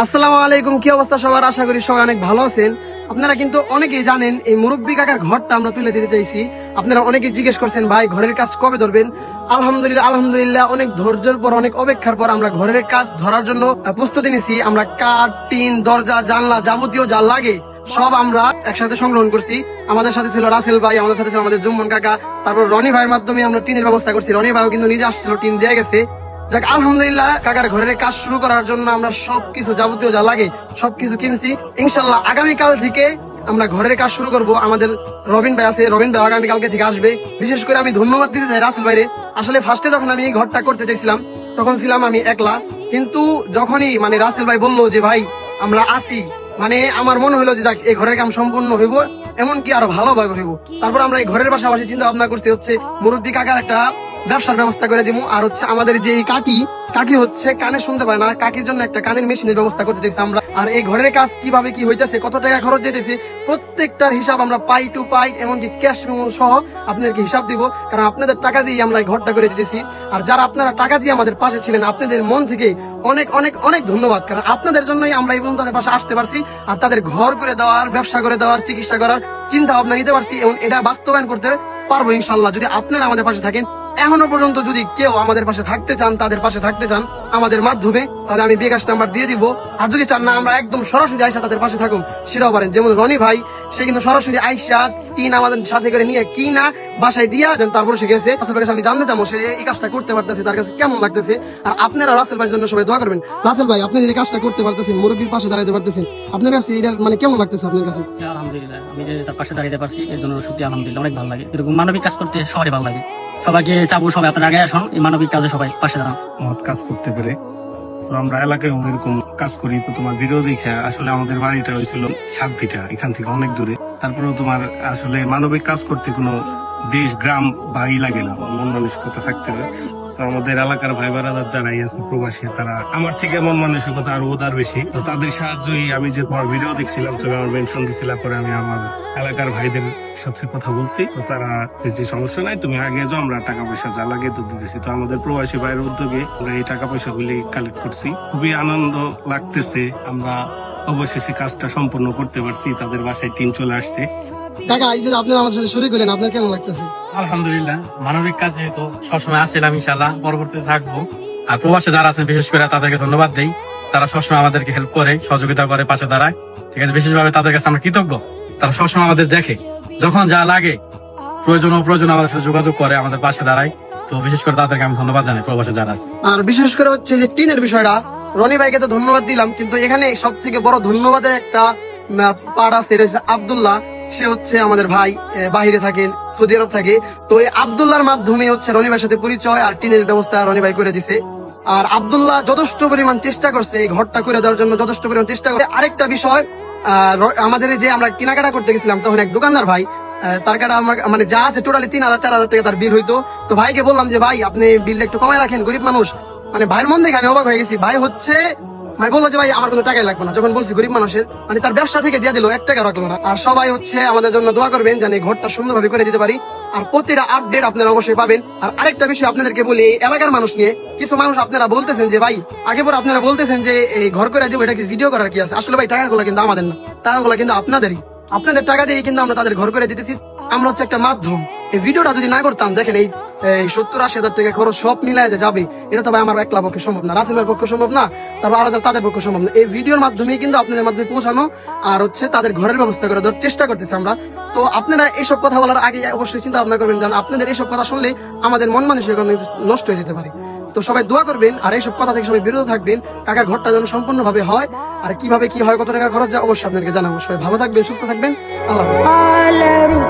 আসসালামু আলাইকুম, কি অবস্থা সবার? আশা করি সবাই অনেক ভালো আছেন। আপনারা কিন্তু অনেকেই জানেন এই মুরব্বী কাকার ঘরটা আমরা তুলে দিতে চাইছি। আপনারা অনেকেই জিজ্ঞেস করছেন ভাই ঘরের কাজ কবে ধরবেন। আলহামদুলিল্লাহ অনেক ধৈর্যের পর, অনেক অপেক্ষার পর আমরা ঘরের কাজ ধরার জন্য প্রস্তুতি নিছি। আমরা কাঠ, টিন, দরজা, জানলা যাবতীয় যা লাগে সব আমরা একসাথে সংগ্রহণ করছি। আমাদের সাথে ছিল রাসেল ভাই, আমাদের সাথে ছিল আমাদের জুম্মন কাকা, তারপর রনি ভাইয়ের মাধ্যমে আমরা টিনের ব্যবস্থা করছি। রনি ভাইও কিন্তু নিজে আসছিল, টিন দিয়ে গেছে। যাক আলহামদুলিল্লাহ, কাকার ঘরের কাজ শুরু করার জন্য আমরা সবকিছু যাবতীয় যা লাগে সবকিছু কিনছি। ইনশাল্লাহ আগামীকাল থেকে আমরা ঘরের কাজ শুরু করব। আমাদের রবিন ভাই আছে, রবিন ভাই আগামীকালকে থেকে আসবে। বিশেষ করে আমি ধন্যবাদ দিতে চাই রাসেল ভাইরে। আসলে ফার্স্টে যখন আমি এই ঘরটা করতে চাইছিলাম তখন ছিলাম আমি একলা, কিন্তু যখনই রাসেল ভাই বললো যে ভাই আমরা আসি, আমার মনে হলো যে যাক এই ঘরের কাম সম্পূর্ণ হইব, এমনকি আরো ভালোভাবে হইব। তারপর আমরা এই ঘরের পাশাপাশি চিন্তা ভাবনা করছি হচ্ছে মুরব্বী কাকার একটা ব্যবসার ব্যবস্থা করে দিব। আর হচ্ছে আমাদের যে কাকি হচ্ছে কানে শুনতে পায় না, কাকির জন্য একটা কানের মেশিনের ব্যবস্থা করতে চাইছি আমরা। আর এই ঘরের কাজ কিভাবে কি হইতেছে, কত টাকা খরচ যেতেছে, প্রত্যেকটার হিসাব আমরা পাই টু পাই, এমনকি ক্যাশ মেমো সহ আপনাদেরকে হিসাব দিব। কারণ আপনাদের টাকা দিয়ে আমরা এই ঘরটা করে দিতেছি। আর যারা আপনারা টাকা দিয়ে আমাদের পাশে ছিলেন, আপনাদের মন থেকে অনেক অনেক অনেক ধন্যবাদ। কারণ আপনাদের জন্যই আমরা এই পর্যন্ত তাদের পাশে আসতে পারছি আর তাদের ঘর করে দেওয়ার, ব্যবসা করে দেওয়ার, চিকিৎসা করার চিন্তা ভাবনা নিতে পারছি এবং এটা বাস্তবায়ন করতে পারবো ইনশাল্লাহ, যদি আপনারা আমাদের পাশে থাকেন। এখনো পর্যন্ত যদি কেউ আমাদের পাশে থাকতে চান, তাদের পাশে থাকতে চান আমাদের মাধ্যমে, তাহলে আমি বিকাশ নাম্বার দিয়ে দিব। আর যদি চান না আমরা একদম সরাসরি আইসা তাদের পাশে থাকুন, সেটাও পারেন। যেমন রনি ভাই, সে কিন্তু সরাসরি আইসা টিন আমাদের সাথে করে নিয়ে কি না বাসায় দিয়া দেন, তারপর সে গেছে। আমি জানতে চাবো সে এই কাজটা করতে পারতেছে, তার কাছে কেমন লাগতেছে। আর আপনারা রাসেল ভাইয়ের জন্য সবাই দোয়া করবেন। রাসেল ভাই, আপনি যে কাজটা করতে পারতেছেন, মুরব্বীর পাশে দাঁড়াতে পারতেছেন, আপনার কাছে এটা কেমন লাগতেছে আপনার কাছে? আলহামদুলিল্লাহ, আমি যে তার পাশে দাঁড়াতে পারছি এর জন্য সত্যি আলহামদুলিল্লাহ অনেক ভালো লাগে। এরকম মানবিক কাজ করতে সবারই ভালো লাগে। সবাইকে চাবো সবাই আপনার আগে আসুন, এই মানবিক কাজে সবাই পাশে দাঁড়ান। মহৎ কাজ করতে পেরে তো আমরা এলাকায় এরকম কাজ করি। তো তোমার ভিডিও দেখে আসলে আমাদের বাড়িটা হয়েছিল শান্তিটা এখান থেকে অনেক দূরে। তারপরেও তোমার আসলে মানবিক কাজ করতে কোনো দেশ, গ্রাম, ভাই লাগে না, মন মানসিকতা থাকতে হবে। তো আমাদের এলাকার ভাই বারাদার যারাই আছে প্রবাসী, তারা আমার থেকে মন মানসিকতা আরো ওদার বেশি। তো তাদের সাহায্যই আমি যে তোমার ভিডিও দেখছিলাম, তুমি আমার মেনশন দিছিলা, পরে আমি আমার এলাকার ভাইদের সাথে কথা বলছি। তো তারা যে সমস্যা নাই, তুমি আগে যাও, আমরা টাকা পয়সা যা লাগে তো দিতেছি। তো আমাদের প্রবাসী ভাইয়ের উদ্যোগে আমরা এই টাকা পয়সা গুলি কালেক্ট করছি। খুবই আনন্দ লাগতেছে, আমরা অবশেষে কাজটা সম্পূর্ণ করতে পারছি। তাদের বাসায় টিম চলে আসছে। কাকা, এই যে আপনারা আমার সাথে শুরু করলেন, আপনার কেমন লাগতেছে? আলহামদুলিল্লাহ, মানবিক কাজ যেহেতু সবসময় আসছিলাম, ইনশাল্লাহ পরবর্তীতে থাকবো। আর প্রবাসে যারা আছেন বিশেষ করে তাদেরকে ধন্যবাদ দেই। তারা সবসময় আমাদেরকে হেল্প করে, সহযোগিতা করে, পাশে দাঁড়ায়। ঠিক আছে, বিশেষভাবে তাদের কাছে আমরা কৃতজ্ঞ। তারা সবসময় আমাদের দেখে, যখন যা লাগে প্রয়োজন আমাদের সাথে যোগাযোগ করে, আমাদের পাশে দাঁড়ায়। তো বিশেষ করে তাদেরকে আমি ধন্যবাদ জানাই, প্রবাসে যারা আছে। আর বিশেষ করে হচ্ছে যে টিনের বিষয়টা, রনি ভাইকে তো ধন্যবাদ দিলাম, কিন্তু এখানে সব থেকে বড় ধন্যবাদের একটা পার্ট আছে, এটা হচ্ছে আব্দুল্লাহ। সে হচ্ছে আমাদের ভাই, বাহিরে থাকেন, সৌদি আরব থাকে। তো এই আব্দুল্লাহর মাধ্যমে হচ্ছে রনি ভাইয়ের সাথে পরিচয়, আর টিনের ব্যবস্থা রনি ভাই করে দিছে। আর আব্দুল্লাহ যথেষ্ট পরিমাণ চেষ্টা করছে এই ঘরটা করে দেওয়ার জন্য, যথেষ্ট পরিমাণ চেষ্টা করে। আরেকটা বিষয়, আমাদের যে আমরা কেনাকাটা করতে গেছিলাম তখন এক দোকানদার ভাই, তার কাটা আমার যা আছে টোটালি 3,000-4,000 টাকা তার বিল হইতো। তো ভাইকে বললাম যে ভাই আপনি বিলটা একটু কমায় রাখেন, গরিব মানুষ। ভাইয়ের মন দেখে আমি অবাক হয়ে গেছি। ভাই বললো যে ভাই আমার কোনো টাকাই লাগবে না। যখন বলছি গরিব মানুষের, তার ব্যবসা থেকে দিয়ে দিল, 1 টাকা রাখলো না। আর সবাই হচ্ছে আমাদের জন্য দোয়া করবেন যেন এই ঘরটা সুন্দরভাবে করে দিতে পারি। আর প্রতিটা আপডেট আপনারা অবশ্যই পাবেন। আর আরেকটা বিষয় আপনাদেরকে বলি, এই এলাকার মানুষ নিয়ে কিছু মানুষ আপনারা বলতেছেন যে ভাই আগে পর আপনারা বলতেছেন যে এই ঘর করে দেবো, এটা কি ভিডিও করার কি আছে? আসলে ভাই টাকাগুলো কিন্তু আমাদের না, টাকাগুলো কিন্তু আপনাদেরই। আপনাদের টাকা দিয়ে কিন্তু আমরা তাদের ঘর করে দিতেছি। আমরা হচ্ছে একটা মাধ্যম। এই ভিডিওটা যদি না করতাম, দেখেন এই 70-80 টাকা খরচ সব মিলায় যাবে, এটা তো ভাই আমার একলা পক্ষে সম্ভব না, রাসেলের পক্ষে সম্ভব না, তারপর আরো তাদের পক্ষে সম্ভব না। এই ভিডিওর মাধ্যমে কিন্তু আপনাদের মাধ্যমে পৌঁছানো আর হচ্ছে তাদের ঘরের ব্যবস্থা করে দেওয়ার চেষ্টা করতেছি আমরা। তো আপনারা এইসব কথা বলার আগে অবশ্যই চিন্তা ভাবনা করবেন, কারণ আপনাদের এইসব কথা শুনলে আমাদের মন মানসিকতা নষ্ট হয়ে যেতে পারে। তো সবাই দোয়া করবেন আর এইসব কথা থেকে সবাই বিরত থাকবেন। কাকার ঘরটা যেন সম্পূর্ণ ভাবে হয়। আর কিভাবে কি হয়, কত টাকা খরচ যায় অবশ্যই আপনাদেরকে জানাবো। সবাই ভালো থাকবেন, সুস্থ থাকবেন। আল্লাহ হাফেজ।